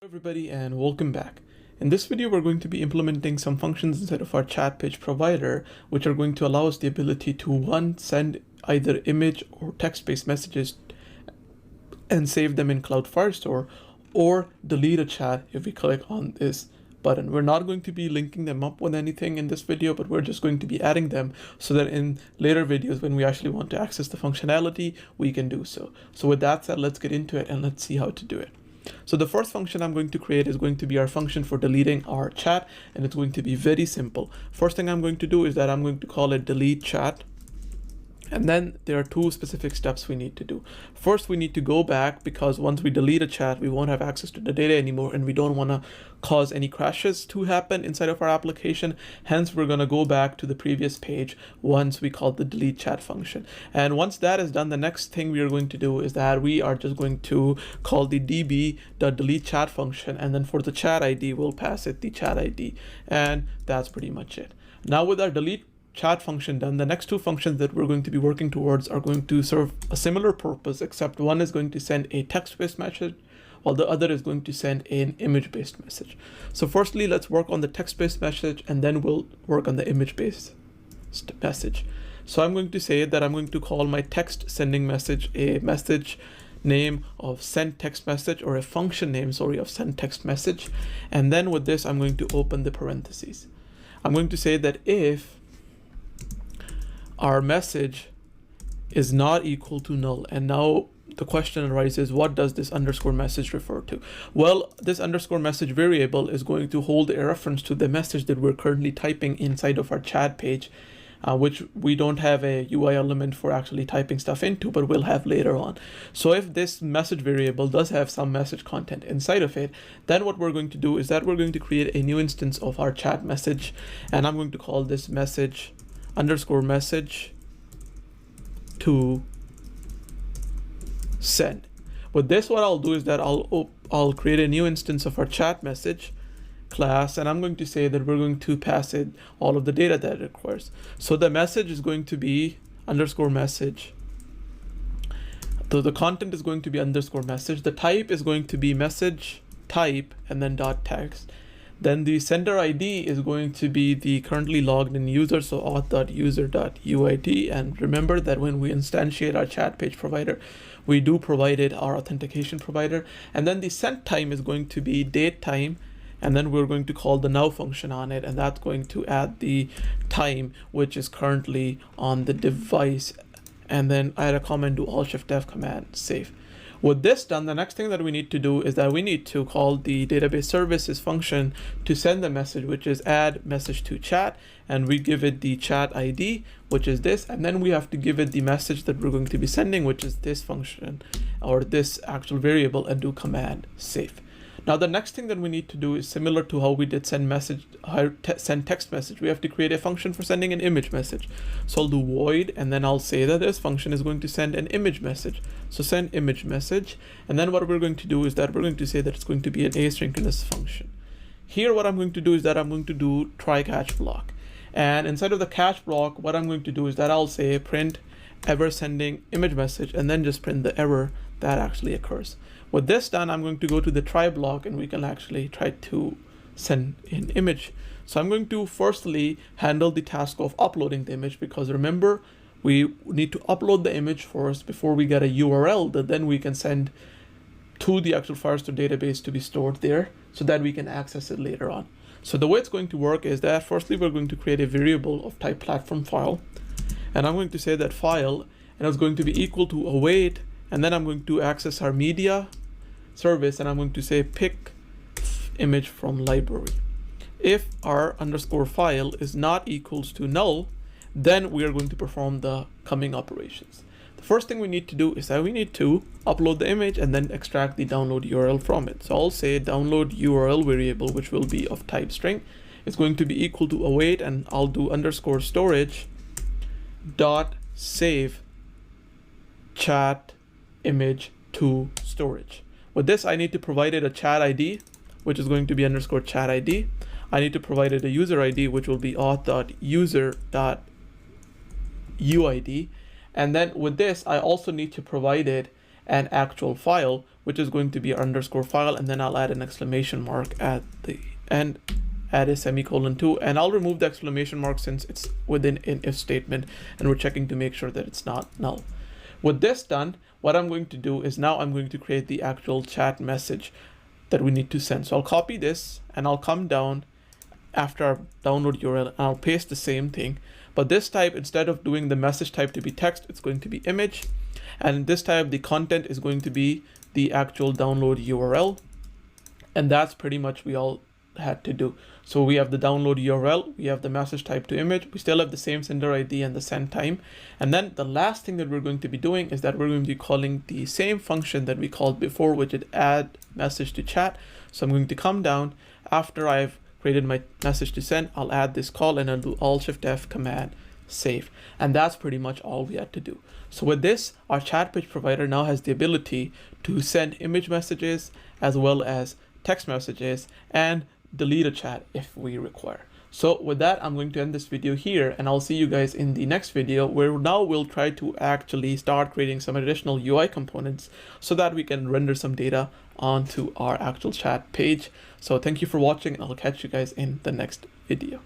Hello everybody and welcome back. In this video we're going to be implementing some functions inside of our chat page provider which are going to allow us the ability to send either image or text-based messages and save them in Cloud Firestore, or delete a chat if we click on this button. We're not going to be linking them up with anything in this video, but we're just going to be adding them so that in later videos when we actually want to access the functionality we can do so. So with that said, let's get into it and let's see how to do it. So the first function I'm going to create is going to be our function for deleting our chat, and it's going to be very simple. First thing I'm going to do is that I'm going to call it delete chat. And then there are two specific steps we need to do. First, we need to go back because once we delete a chat, we won't have access to the data anymore, and we don't want to cause any crashes to happen inside of our application. Hence, we're going to go back to the previous page once we call the delete chat function. And once that is done, the next thing we are going to do is that we are just going to call the db.delete chat function, and then for the chat ID, we'll pass it the chat ID. And that's pretty much it. Now with our delete chat function done, the next two functions that we're going to be working towards are going to serve a similar purpose, except one is going to send a text-based message while the other is going to send an image-based message. So firstly, let's work on the text-based message and then we'll work on the image-based message. So I'm going to say that I'm going to call my text sending message a message name of send text message, or a function name, sorry, of send text message. And then with this, I'm going to open the parentheses. I'm going to say that if our message is not equal to null, and now the question arises, what does this underscore message refer to? Well, this underscore message variable is going to hold a reference to the message that we're currently typing inside of our chat page, which we don't have a UI element for actually typing stuff into, but we'll have later on. So if this message variable does have some message content inside of it, then what we're going to do is that we're going to create a new instance of our chat message, and I'm going to call this message underscore message to send. With this, what I'll do is that I'll create a new instance of our chat message class, and I'm going to say that we're going to pass it all of the data that it requires. So the message is going to be underscore message. So the content is going to be underscore message. The type is going to be message type and then dot text. Then the sender ID is going to be the currently logged in user, so auth.user.uid. And remember that when we instantiate our chat page provider, we do provide it our authentication provider. And then the send time is going to be date time, and then we're going to call the now function on it, and that's going to add the time which is currently on the device. And then I had a comment, do Alt-Shift-F command, save. With this done, the next thing that we need to do is that we need to call the database services function to send the message, which is add message to chat, and we give it the chat ID, which is this, and then we have to give it the message that we're going to be sending, which is this function or this actual variable, and do command save. Now the next thing that we need to do is similar to how we did send text message. We have to create a function for sending an image message. So I'll do void, and then I'll say that this function is going to send an image message. So send image message, and then what we're going to do is that we're going to say that it's going to be an asynchronous function. Here what I'm going to do is that I'm going to do try catch block, and inside of the catch block what I'm going to do is that I'll say print ever sending image message, and then just print the error that actually occurs. With this done, I'm going to go to the try block, and we can actually try to send an image. So I'm going to firstly handle the task of uploading the image, because remember, we need to upload the image first before we get a URL that then we can send to the actual Firestore database to be stored there so that we can access it later on. So the way it's going to work is that firstly, we're going to create a variable of type platform file, and I'm going to say that file, and it's going to be equal to await, and then I'm going to access our media service, and I'm going to say pick image from library. If our underscore file is not equals to null, then we are going to perform the coming operations. The first thing we need to do is that we need to upload the image and then extract the download URL from it. So I'll say download URL variable, which will be of type string. It's going to be equal to await, and I'll do underscore storage dot save chat image to storage. With this, I need to provide it a chat ID, which is going to be underscore chat ID. I need to provide it a user ID, which will be auth.user.uid. And then with this, I also need to provide it an actual file, which is going to be underscore file, and then I'll add an exclamation mark at the end, add a semicolon too, and I'll remove the exclamation mark since it's within an if statement and we're checking to make sure that it's not null. With this done, what I'm going to do is now I'm going to create the actual chat message that we need to send. So I'll copy this and I'll come down after our download URL and I'll paste the same thing. But this type, instead of doing the message type to be text, it's going to be image. And this type, the content is going to be the actual download URL. And that's pretty much we all had to do. So we have the download URL, we have the message type to image, we still have the same sender ID and the send time. And then the last thing that we're going to be doing is that we're going to be calling the same function that we called before, which is add message to chat. So I'm going to come down after I've created my message to send, I'll add this call and I'll do Alt-Shift-F command save. And that's pretty much all we had to do. So with this, our chat page provider now has the ability to send image messages as well as text messages and delete a chat if we require. So with that, I'm going to end this video here and I'll see you guys in the next video where now we'll try to actually start creating some additional UI components so that we can render some data onto our actual chat page. So thank you for watching and I'll catch you guys in the next video.